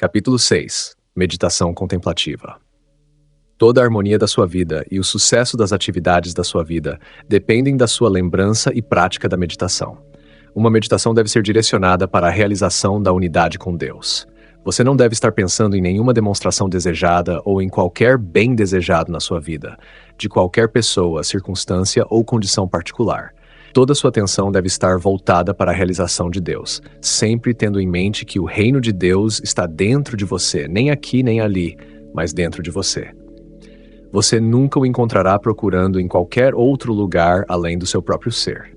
Capítulo 6. Meditação contemplativa. Toda a harmonia da sua vida e o sucesso das atividades da sua vida dependem da sua lembrança e prática da meditação. Uma meditação deve ser direcionada para a realização da unidade com Deus. Você não deve estar pensando em nenhuma demonstração desejada ou em qualquer bem desejado na sua vida, de qualquer pessoa, circunstância ou condição particular. Toda sua atenção deve estar voltada para a realização de Deus, sempre tendo em mente que o reino de Deus está dentro de você, nem aqui nem ali, mas dentro de você. Você nunca o encontrará procurando em qualquer outro lugar além do seu próprio ser.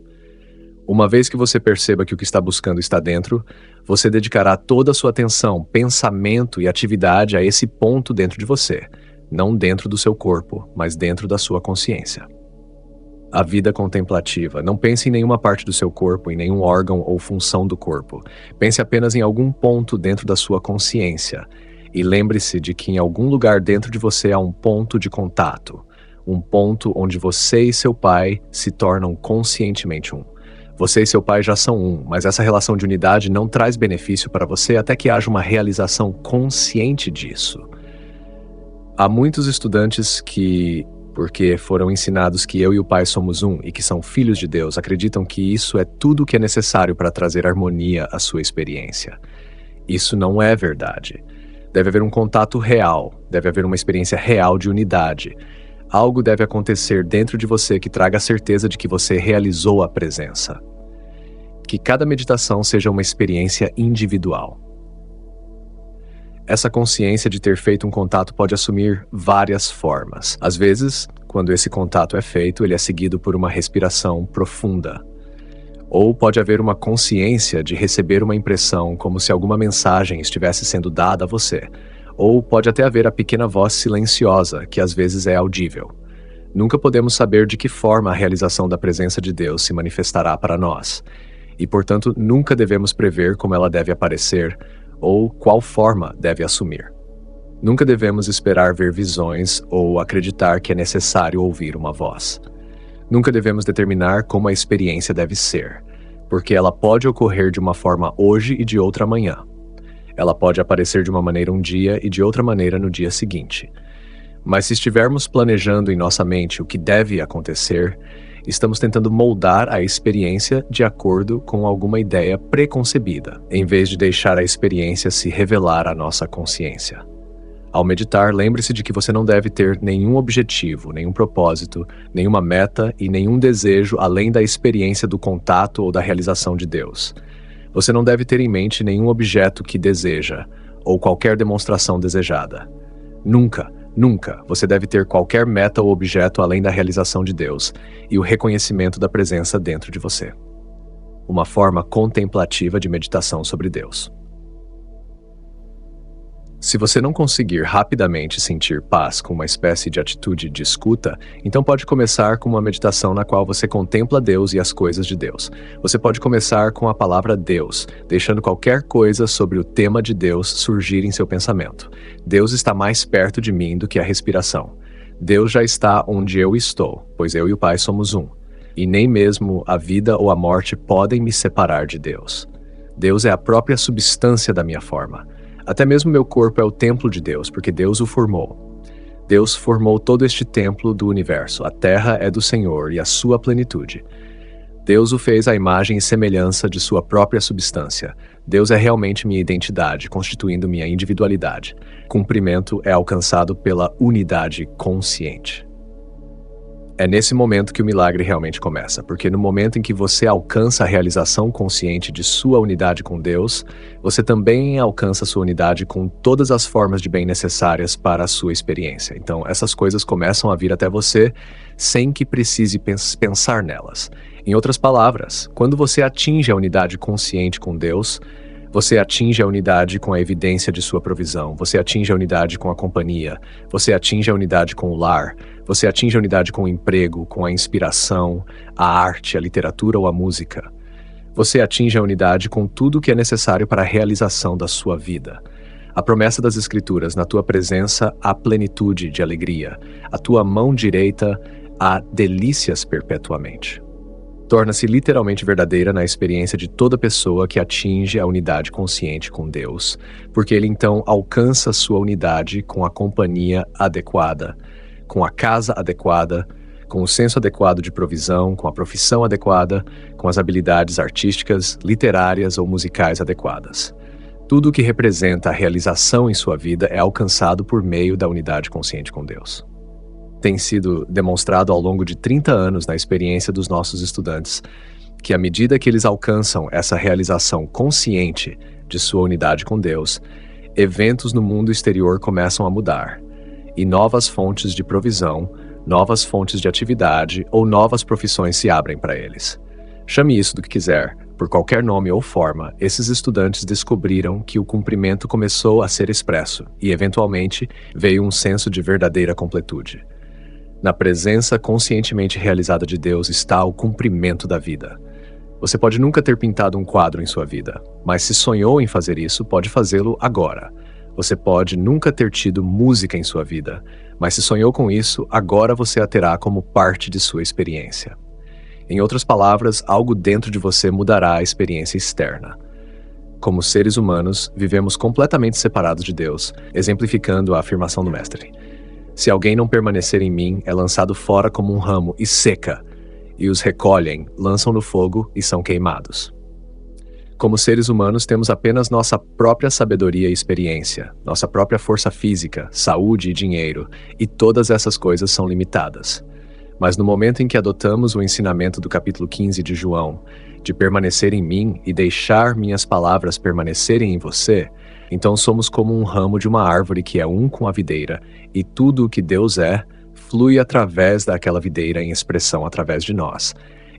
Uma vez que você perceba que o que está buscando está dentro, você dedicará toda a sua atenção, pensamento e atividade a esse ponto dentro de você, não dentro do seu corpo, mas dentro da sua consciência. A vida contemplativa. Não pense em nenhuma parte do seu corpo, em nenhum órgão ou função do corpo. Pense apenas em algum ponto dentro da sua consciência. E lembre-se de que em algum lugar dentro de você há um ponto de contato. Um ponto onde você e seu pai se tornam conscientemente um. Você e seu pai já são um, mas essa relação de unidade não traz benefício para você até que haja uma realização consciente disso. Há muitos estudantes que, porque foram ensinados que eu e o Pai somos um e que são filhos de Deus, acreditam que isso é tudo o que é necessário para trazer harmonia à sua experiência. Isso não é verdade. Deve haver um contato real, deve haver uma experiência real de unidade. Algo deve acontecer dentro de você que traga a certeza de que você realizou a presença. Que cada meditação seja uma experiência individual. Essa consciência de ter feito um contato pode assumir várias formas. Às vezes, quando esse contato é feito, ele é seguido por uma respiração profunda. Ou pode haver uma consciência de receber uma impressão como se alguma mensagem estivesse sendo dada a você. Ou pode até haver a pequena voz silenciosa, que às vezes é audível. Nunca podemos saber de que forma a realização da presença de Deus se manifestará para nós. E, portanto, nunca devemos prever como ela deve aparecer, ou qual forma deve assumir. Nunca devemos esperar ver visões ou acreditar que é necessário ouvir uma voz. Nunca devemos determinar como a experiência deve ser, porque ela pode ocorrer de uma forma hoje e de outra amanhã. Ela pode aparecer de uma maneira um dia e de outra maneira no dia seguinte. Mas se estivermos planejando em nossa mente o que deve acontecer, estamos tentando moldar a experiência de acordo com alguma ideia preconcebida, em vez de deixar a experiência se revelar à nossa consciência. Ao meditar, lembre-se de que você não deve ter nenhum objetivo, nenhum propósito, nenhuma meta e nenhum desejo além da experiência do contato ou da realização de Deus. Você não deve ter em mente nenhum objeto que deseja, ou qualquer demonstração desejada. Nunca você deve ter qualquer meta ou objeto além da realização de Deus e o reconhecimento da presença dentro de você. Uma forma contemplativa de meditação sobre Deus. Se você não conseguir rapidamente sentir paz com uma espécie de atitude de escuta, então pode começar com uma meditação na qual você contempla Deus e as coisas de Deus. Você pode começar com a palavra Deus, deixando qualquer coisa sobre o tema de Deus surgir em seu pensamento. Deus está mais perto de mim do que a respiração. Deus já está onde eu estou, pois eu e o Pai somos um. E nem mesmo a vida ou a morte podem me separar de Deus. Deus é a própria substância da minha forma. Até mesmo meu corpo é o templo de Deus, porque Deus o formou. Deus formou todo este templo do universo. A terra é do Senhor e a sua plenitude. Deus o fez à imagem e semelhança de sua própria substância. Deus é realmente minha identidade, constituindo minha individualidade. Cumprimento é alcançado pela unidade consciente. É nesse momento que o milagre realmente começa, porque no momento em que você alcança a realização consciente de sua unidade com Deus, você também alcança sua unidade com todas as formas de bem necessárias para a sua experiência. Então, essas coisas começam a vir até você sem que precise pensar nelas. Em outras palavras, quando você atinge a unidade consciente com Deus, você atinge a unidade com a evidência de sua provisão, você atinge a unidade com a companhia, você atinge a unidade com o lar, você atinge a unidade com o emprego, com a inspiração, a arte, a literatura ou a música. Você atinge a unidade com tudo o que é necessário para a realização da sua vida. A promessa das Escrituras, na tua presença há plenitude de alegria, a tua mão direita há delícias perpetuamente. torna-se literalmente verdadeira na experiência de toda pessoa que atinge a unidade consciente com Deus, porque ele então alcança sua unidade com a companhia adequada, com a casa adequada, com o senso adequado de provisão, com a profissão adequada, com as habilidades artísticas, literárias ou musicais adequadas. Tudo o que representa a realização em sua vida é alcançado por meio da unidade consciente com Deus. Tem sido demonstrado ao longo de 30 anos na experiência dos nossos estudantes que, à medida que eles alcançam essa realização consciente de sua unidade com Deus, eventos no mundo exterior começam a mudar, e novas fontes de provisão, novas fontes de atividade ou novas profissões se abrem para eles. Chame isso do que quiser, por qualquer nome ou forma, esses estudantes descobriram que o cumprimento começou a ser expresso e, eventualmente, veio um senso de verdadeira completude. Na presença conscientemente realizada de Deus está o cumprimento da vida. Você pode nunca ter pintado um quadro em sua vida, mas se sonhou em fazer isso, pode fazê-lo agora. Você pode nunca ter tido música em sua vida, mas se sonhou com isso, agora você a terá como parte de sua experiência. Em outras palavras, algo dentro de você mudará a experiência externa. Como seres humanos, vivemos completamente separados de Deus, exemplificando a afirmação do Mestre. Se alguém não permanecer em mim, é lançado fora como um ramo e seca, e os recolhem, lançam no fogo e são queimados. Como seres humanos, temos apenas nossa própria sabedoria e experiência, nossa própria força física, saúde e dinheiro, e todas essas coisas são limitadas. Mas no momento em que adotamos o ensinamento do capítulo 15 de João, de permanecer em mim e deixar minhas palavras permanecerem em você, então somos como um ramo de uma árvore que é um com a videira, e tudo o que Deus é, flui através daquela videira em expressão através de nós.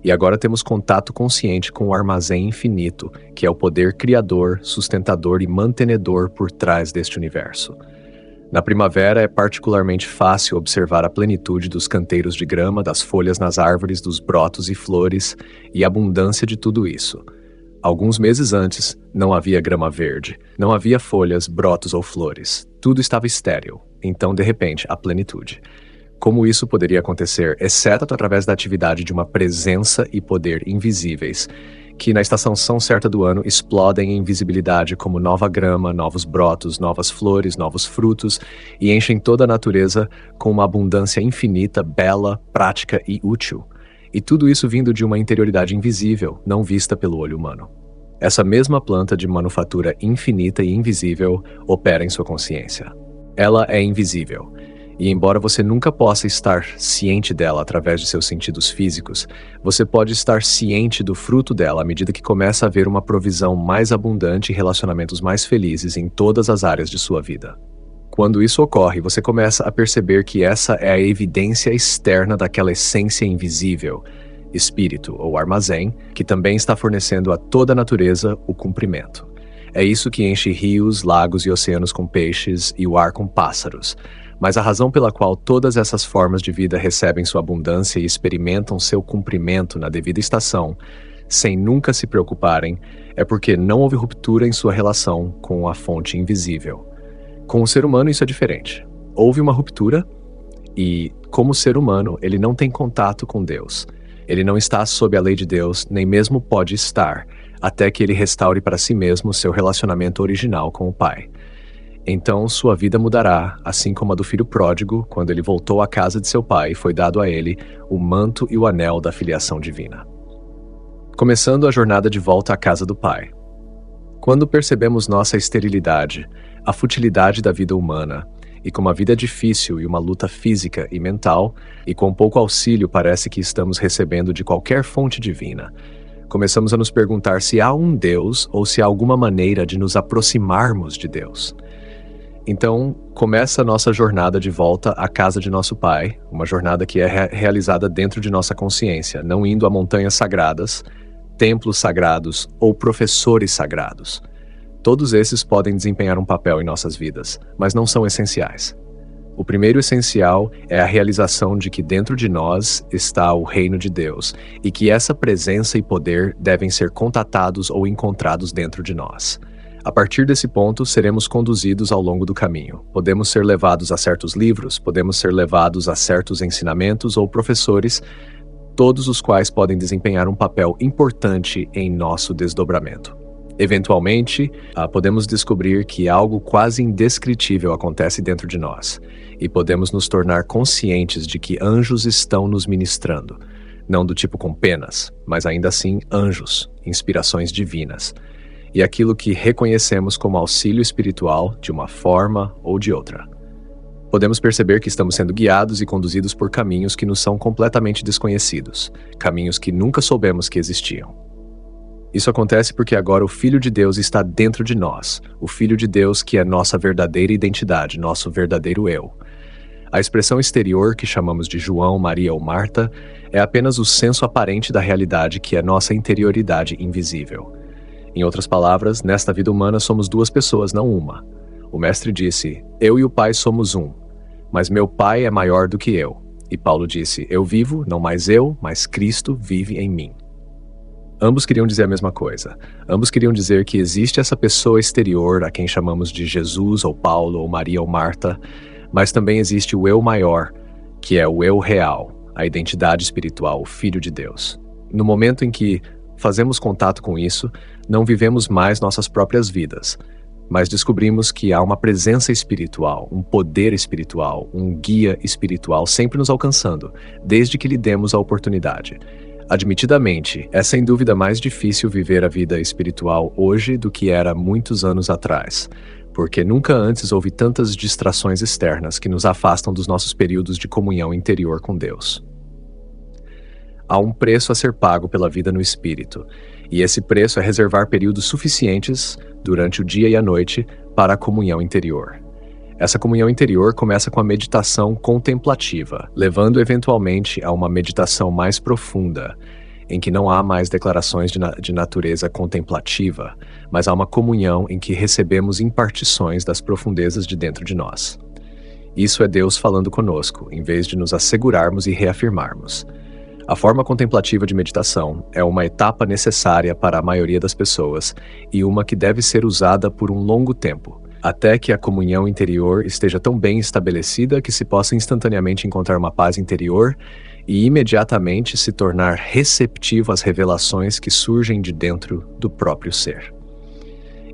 E agora temos contato consciente com o armazém infinito, que é o poder criador, sustentador e mantenedor por trás deste universo. Na primavera é particularmente fácil observar a plenitude dos canteiros de grama, das folhas nas árvores, dos brotos e flores, e a abundância de tudo isso. Alguns meses antes, não havia grama verde, não havia folhas, brotos ou flores. Tudo estava estéril. Então, de repente, a plenitude. Como isso poderia acontecer, exceto através da atividade de uma presença e poder invisíveis, que na estação certa do ano explodem em visibilidade como nova grama, novos brotos, novas flores, novos frutos, e enchem toda a natureza com uma abundância infinita, bela, prática e útil. E tudo isso vindo de uma interioridade invisível, não vista pelo olho humano. Essa mesma planta de manufatura infinita e invisível opera em sua consciência. Ela é invisível. E embora você nunca possa estar ciente dela através de seus sentidos físicos, você pode estar ciente do fruto dela à medida que começa a haver uma provisão mais abundante e relacionamentos mais felizes em todas as áreas de sua vida. Quando isso ocorre, você começa a perceber que essa é a evidência externa daquela essência invisível, espírito ou armazém, que também está fornecendo a toda a natureza o cumprimento. É isso que enche rios, lagos e oceanos com peixes e o ar com pássaros. Mas a razão pela qual todas essas formas de vida recebem sua abundância e experimentam seu cumprimento na devida estação, sem nunca se preocuparem, é porque não houve ruptura em sua relação com a fonte invisível. Com o ser humano isso é diferente. Houve uma ruptura e, como ser humano, ele não tem contato com Deus. Ele não está sob a lei de Deus, nem mesmo pode estar, até que ele restaure para si mesmo seu relacionamento original com o Pai. Então sua vida mudará, assim como a do filho pródigo, quando ele voltou à casa de seu pai e foi dado a ele o manto e o anel da filiação divina. Começando a jornada de volta à casa do Pai. Quando percebemos nossa esterilidade, a futilidade da vida humana, e como a vida é difícil e uma luta física e mental, e com pouco auxílio parece que estamos recebendo de qualquer fonte divina, começamos a nos perguntar se há um Deus ou se há alguma maneira de nos aproximarmos de Deus. Então, começa a nossa jornada de volta à casa de nosso Pai, uma jornada que é realizada dentro de nossa consciência, não indo a montanhas sagradas, templos sagrados ou professores sagrados. Todos esses podem desempenhar um papel em nossas vidas, mas não são essenciais. O primeiro essencial é a realização de que dentro de nós está o reino de Deus e que essa presença e poder devem ser contatados ou encontrados dentro de nós. A partir desse ponto, seremos conduzidos ao longo do caminho. Podemos ser levados a certos livros, podemos ser levados a certos ensinamentos ou professores, todos os quais podem desempenhar um papel importante em nosso desdobramento. Eventualmente, podemos descobrir que algo quase indescritível acontece dentro de nós, e podemos nos tornar conscientes de que anjos estão nos ministrando, não do tipo com penas, mas ainda assim anjos, inspirações divinas, e aquilo que reconhecemos como auxílio espiritual de uma forma ou de outra. Podemos perceber que estamos sendo guiados e conduzidos por caminhos que nos são completamente desconhecidos, caminhos que nunca soubemos que existiam. Isso acontece porque agora o Filho de Deus está dentro de nós, o Filho de Deus que é nossa verdadeira identidade, nosso verdadeiro eu. A expressão exterior, que chamamos de João, Maria ou Marta, é apenas o senso aparente da realidade que é nossa interioridade invisível. Em outras palavras, nesta vida humana somos duas pessoas, não uma. O Mestre disse, eu e o Pai somos um, mas meu Pai é maior do que eu. E Paulo disse, eu vivo, não mais eu, mas Cristo vive em mim. Ambos queriam dizer a mesma coisa. Ambos queriam dizer que existe essa pessoa exterior, a quem chamamos de Jesus, ou Paulo, ou Maria, ou Marta, mas também existe o eu maior, que é o eu real, a identidade espiritual, o Filho de Deus. No momento em que fazemos contato com isso, não vivemos mais nossas próprias vidas, mas descobrimos que há uma presença espiritual, um poder espiritual, um guia espiritual sempre nos alcançando, desde que lhe demos a oportunidade. Admitidamente, é sem dúvida mais difícil viver a vida espiritual hoje do que era muitos anos atrás, porque nunca antes houve tantas distrações externas que nos afastam dos nossos períodos de comunhão interior com Deus. Há um preço a ser pago pela vida no Espírito, e esse preço é reservar períodos suficientes, durante o dia e a noite, para a comunhão interior. Essa comunhão interior começa com a meditação contemplativa, levando eventualmente a uma meditação mais profunda, em que não há mais declarações de natureza contemplativa, mas há uma comunhão em que recebemos impartições das profundezas de dentro de nós. Isso é Deus falando conosco, em vez de nos assegurarmos e reafirmarmos. A forma contemplativa de meditação é uma etapa necessária para a maioria das pessoas e uma que deve ser usada por um longo tempo, até que a comunhão interior esteja tão bem estabelecida que se possa instantaneamente encontrar uma paz interior e imediatamente se tornar receptivo às revelações que surgem de dentro do próprio ser.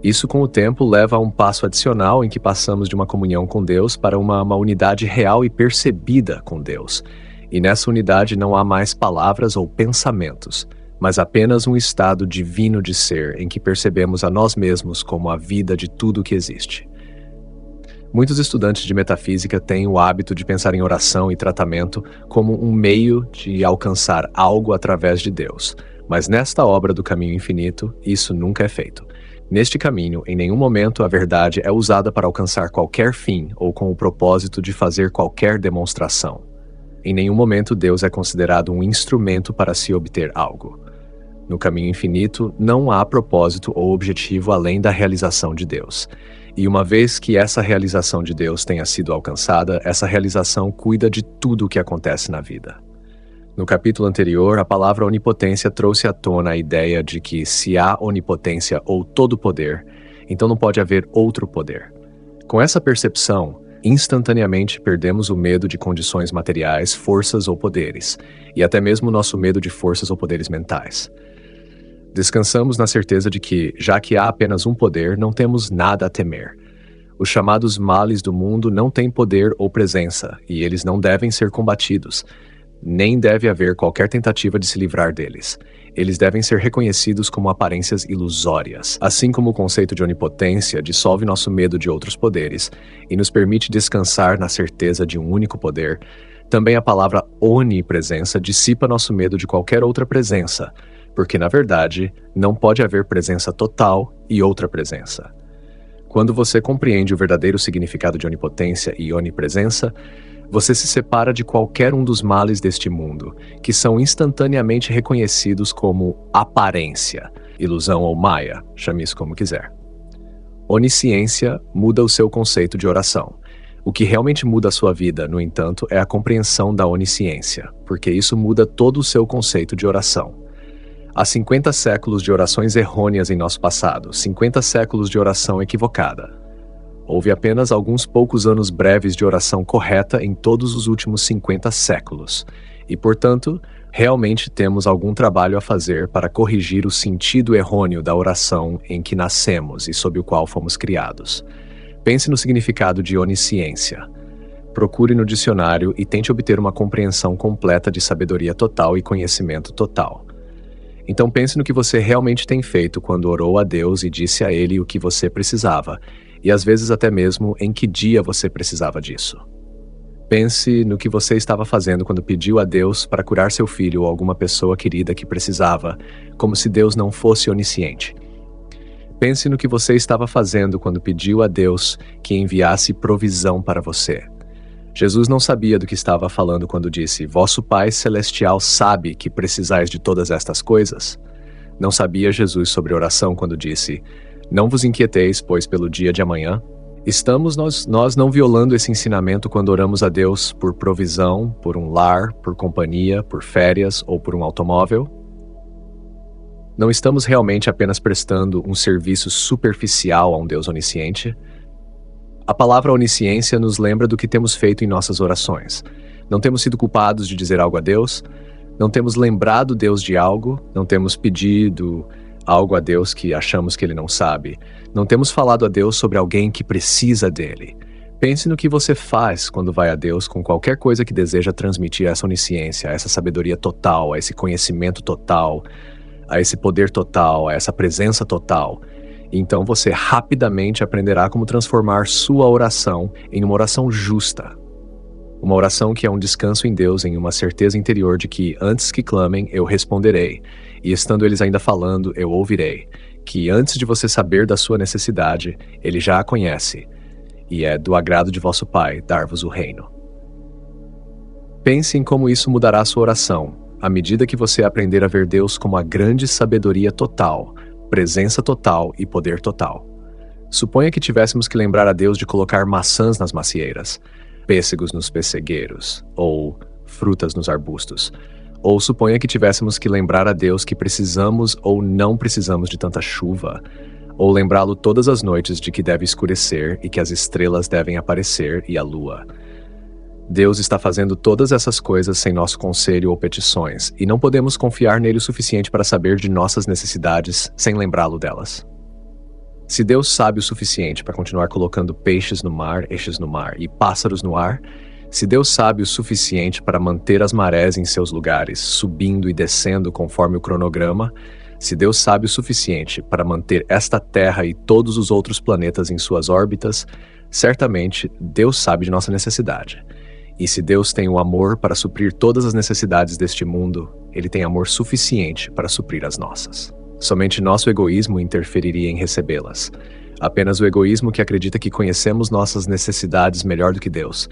Isso, com o tempo, leva a um passo adicional em que passamos de uma comunhão com Deus para uma unidade real e percebida com Deus. E nessa unidade não há mais palavras ou pensamentos, mas apenas um estado divino de ser em que percebemos a nós mesmos como a vida de tudo que existe. Muitos estudantes de metafísica têm o hábito de pensar em oração e tratamento como um meio de alcançar algo através de Deus, mas nesta obra do caminho infinito, isso nunca é feito. Neste caminho, em nenhum momento a verdade é usada para alcançar qualquer fim ou com o propósito de fazer qualquer demonstração. Em nenhum momento Deus é considerado um instrumento para se obter algo. No caminho infinito, não há propósito ou objetivo além da realização de Deus. E uma vez que essa realização de Deus tenha sido alcançada, essa realização cuida de tudo o que acontece na vida. No capítulo anterior, a palavra onipotência trouxe à tona a ideia de que se há onipotência ou todo poder, então não pode haver outro poder. Com essa percepção, instantaneamente perdemos o medo de condições materiais, forças ou poderes, e até mesmo o nosso medo de forças ou poderes mentais. Descansamos na certeza de que, já que há apenas um poder, não temos nada a temer. Os chamados males do mundo não têm poder ou presença, e eles não devem ser combatidos, nem deve haver qualquer tentativa de se livrar deles. Eles devem ser reconhecidos como aparências ilusórias. Assim como o conceito de onipotência dissolve nosso medo de outros poderes e nos permite descansar na certeza de um único poder, também a palavra onipresença dissipa nosso medo de qualquer outra presença, porque, na verdade, não pode haver presença total e outra presença. Quando você compreende o verdadeiro significado de onipotência e onipresença, você se separa de qualquer um dos males deste mundo, que são instantaneamente reconhecidos como aparência, ilusão ou maia, chame isso como quiser. Onisciência muda o seu conceito de oração. O que realmente muda a sua vida, no entanto, é a compreensão da onisciência, porque isso muda todo o seu conceito de oração. Há 50 séculos de orações errôneas em nosso passado, 50 séculos de oração equivocada. Houve apenas alguns poucos anos breves de oração correta em todos os últimos 50 séculos. e, portanto, realmente temos algum trabalho a fazer para corrigir o sentido errôneo da oração em que nascemos e sob o qual fomos criados. Pense no significado de onisciência. Procure no dicionário e tente obter uma compreensão completa de sabedoria total e conhecimento total. Então pense no que você realmente tem feito quando orou a Deus e disse a Ele o que você precisava, e às vezes até mesmo em que dia você precisava disso. Pense no que você estava fazendo quando pediu a Deus para curar seu filho ou alguma pessoa querida que precisava, como se Deus não fosse onisciente. Pense no que você estava fazendo quando pediu a Deus que enviasse provisão para você. Jesus não sabia do que estava falando quando disse: "Vosso Pai Celestial sabe que precisais de todas estas coisas"? Não sabia Jesus sobre oração quando disse: "Não vos inquieteis, pois, pelo dia de amanhã"? Estamos nós não violando esse ensinamento quando oramos a Deus por provisão, por um lar, por companhia, por férias ou por um automóvel? Não estamos realmente apenas prestando um serviço superficial a um Deus onisciente? A palavra onisciência nos lembra do que temos feito em nossas orações. Não temos sido culpados de dizer algo a Deus, não temos lembrado Deus de algo, não temos pedido algo a Deus que achamos que Ele não sabe, não temos falado a Deus sobre alguém que precisa dele. Pense no que você faz quando vai a Deus com qualquer coisa que deseja transmitir essa onisciência, essa sabedoria total, a esse conhecimento total, a esse poder total, a essa presença total. Então você rapidamente aprenderá como transformar sua oração em uma oração justa. Uma oração que é um descanso em Deus, em uma certeza interior de que, antes que clamem, eu responderei. E estando eles ainda falando, eu ouvirei. Que antes de você saber da sua necessidade, Ele já a conhece. E é do agrado de vosso Pai dar-vos o reino. Pense em como isso mudará a sua oração, à medida que você aprender a ver Deus como a grande sabedoria total, presença total e poder total. Suponha que tivéssemos que lembrar a Deus de colocar maçãs nas macieiras, pêssegos nos pessegueiros, ou frutas nos arbustos. Ou suponha que tivéssemos que lembrar a Deus que precisamos ou não precisamos de tanta chuva, ou lembrá-lo todas as noites de que deve escurecer e que as estrelas devem aparecer e a lua. Deus está fazendo todas essas coisas sem nosso conselho ou petições, e não podemos confiar nele o suficiente para saber de nossas necessidades sem lembrá-lo delas. Se Deus sabe o suficiente para continuar colocando peixes no mar e pássaros no ar, se Deus sabe o suficiente para manter as marés em seus lugares, subindo e descendo conforme o cronograma, se Deus sabe o suficiente para manter esta Terra e todos os outros planetas em suas órbitas, certamente Deus sabe de nossa necessidade. E se Deus tem o amor para suprir todas as necessidades deste mundo, Ele tem amor suficiente para suprir as nossas. Somente nosso egoísmo interferiria em recebê-las. Apenas o egoísmo que acredita que conhecemos nossas necessidades melhor do que Deus.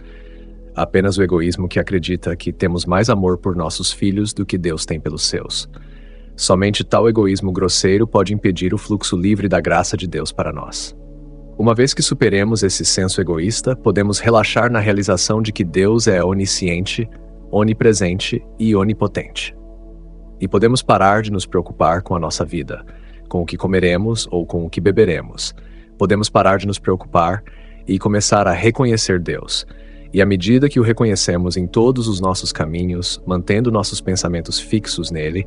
Apenas o egoísmo que acredita que temos mais amor por nossos filhos do que Deus tem pelos seus. Somente tal egoísmo grosseiro pode impedir o fluxo livre da graça de Deus para nós. Uma vez que superemos esse senso egoísta, podemos relaxar na realização de que Deus é onisciente, onipresente e onipotente. E podemos parar de nos preocupar com a nossa vida, com o que comeremos ou com o que beberemos. Podemos parar de nos preocupar e começar a reconhecer Deus. E à medida que o reconhecemos em todos os nossos caminhos, mantendo nossos pensamentos fixos nele,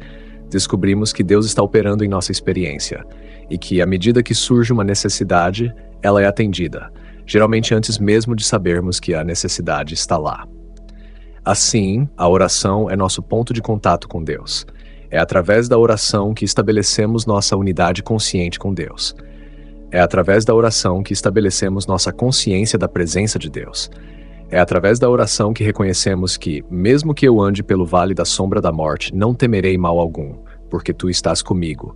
descobrimos que Deus está operando em nossa experiência, e que à medida que surge uma necessidade, ela é atendida, geralmente antes mesmo de sabermos que a necessidade está lá. Assim, a oração é nosso ponto de contato com Deus. É através da oração que estabelecemos nossa unidade consciente com Deus. É através da oração que estabelecemos nossa consciência da presença de Deus. É através da oração que reconhecemos que, mesmo que eu ande pelo vale da sombra da morte, não temerei mal algum, porque tu estás comigo.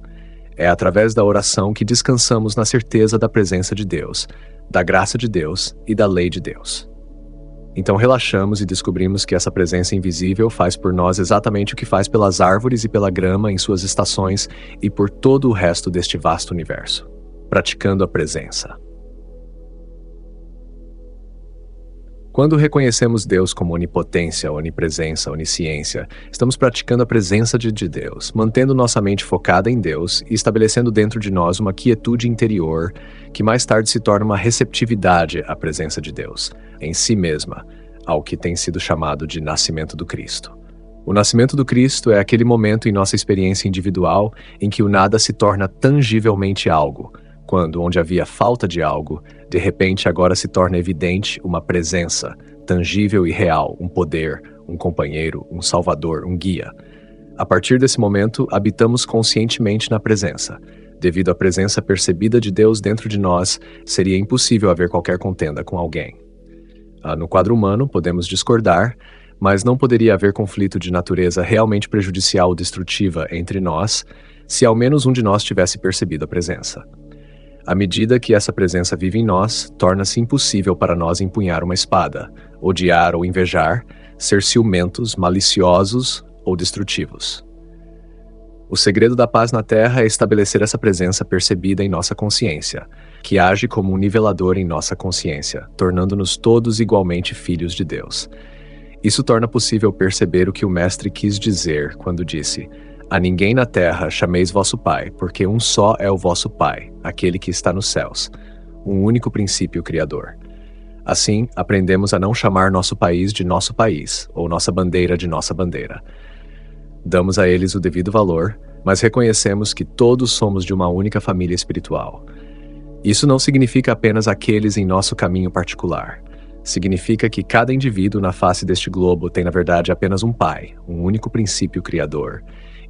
É através da oração que descansamos na certeza da presença de Deus, da graça de Deus e da lei de Deus. Então relaxamos e descobrimos que essa presença invisível faz por nós exatamente o que faz pelas árvores e pela grama em suas estações e por todo o resto deste vasto universo, praticando a presença. Quando reconhecemos Deus como onipotência, onipresença, onisciência, estamos praticando a presença de Deus, mantendo nossa mente focada em Deus e estabelecendo dentro de nós uma quietude interior que mais tarde se torna uma receptividade à presença de Deus, em si mesma, ao que tem sido chamado de nascimento do Cristo. O nascimento do Cristo é aquele momento em nossa experiência individual em que o nada se torna tangivelmente algo, quando, onde havia falta de algo, de repente agora se torna evidente uma presença, tangível e real, um poder, um companheiro, um salvador, um guia. A partir desse momento, habitamos conscientemente na presença. Devido à presença percebida de Deus dentro de nós, seria impossível haver qualquer contenda com alguém. No quadro humano, podemos discordar, mas não poderia haver conflito de natureza realmente prejudicial ou destrutiva entre nós, se ao menos um de nós tivesse percebido a presença. À medida que essa presença vive em nós, torna-se impossível para nós empunhar uma espada, odiar ou invejar, ser ciumentos, maliciosos ou destrutivos. O segredo da paz na Terra é estabelecer essa presença percebida em nossa consciência, que age como um nivelador em nossa consciência, tornando-nos todos igualmente filhos de Deus. Isso torna possível perceber o que o Mestre quis dizer quando disse: "A ninguém na terra chameis vosso Pai, porque um só é o vosso Pai, aquele que está nos céus, um único princípio criador." Assim, aprendemos a não chamar nosso país de nosso país, ou nossa bandeira de nossa bandeira. Damos a eles o devido valor, mas reconhecemos que todos somos de uma única família espiritual. Isso não significa apenas aqueles em nosso caminho particular. Significa que cada indivíduo na face deste globo tem na verdade apenas um Pai, um único princípio criador.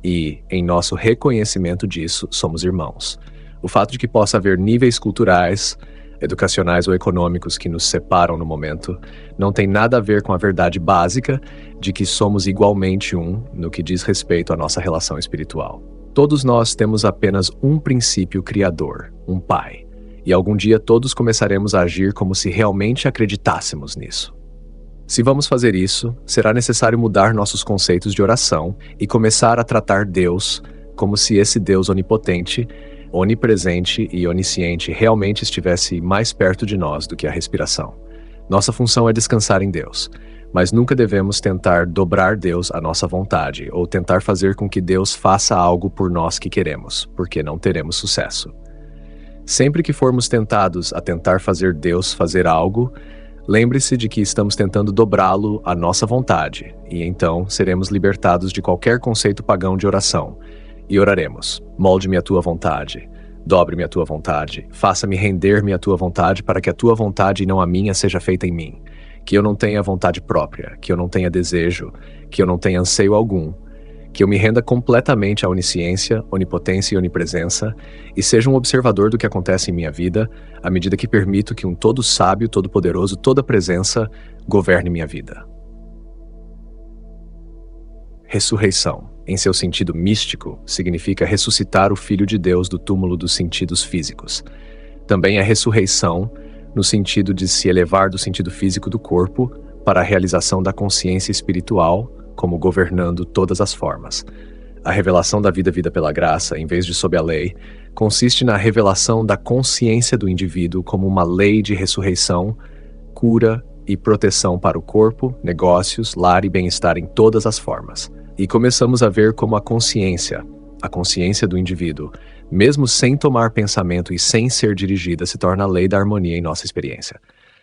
E, em nosso reconhecimento disso, somos irmãos. O fato de que possa haver níveis culturais, educacionais ou econômicos que nos separam no momento, não tem nada a ver com a verdade básica de que somos igualmente um no que diz respeito à nossa relação espiritual. Todos nós temos apenas um princípio criador, um Pai. E algum dia todos começaremos a agir como se realmente acreditássemos nisso. Se vamos fazer isso, será necessário mudar nossos conceitos de oração e começar a tratar Deus como se esse Deus onipotente, onipresente e onisciente realmente estivesse mais perto de nós do que a respiração. Nossa função é descansar em Deus, mas nunca devemos tentar dobrar Deus à nossa vontade ou tentar fazer com que Deus faça algo por nós que queremos, porque não teremos sucesso. Sempre que formos tentados a tentar fazer Deus fazer algo, lembre-se de que estamos tentando dobrá-lo à nossa vontade, e então seremos libertados de qualquer conceito pagão de oração, e oraremos: molde-me a tua vontade, dobre-me a tua vontade, faça-me render-me a tua vontade para que a tua vontade e não a minha seja feita em mim, que eu não tenha vontade própria, que eu não tenha desejo, que eu não tenha anseio algum, que eu me renda completamente à onisciência, onipotência e onipresença, e seja um observador do que acontece em minha vida, à medida que permito que um todo sábio, todo poderoso, toda presença governe minha vida. Ressurreição, em seu sentido místico, significa ressuscitar o Filho de Deus do túmulo dos sentidos físicos. Também é ressurreição no sentido de se elevar do sentido físico do corpo para a realização da consciência espiritual, como governando todas as formas. A revelação da vida vivida pela graça, em vez de sob a lei, consiste na revelação da consciência do indivíduo como uma lei de ressurreição, cura e proteção para o corpo, negócios, lar e bem-estar em todas as formas. E começamos a ver como a consciência do indivíduo, mesmo sem tomar pensamento e sem ser dirigida, se torna a lei da harmonia em nossa experiência.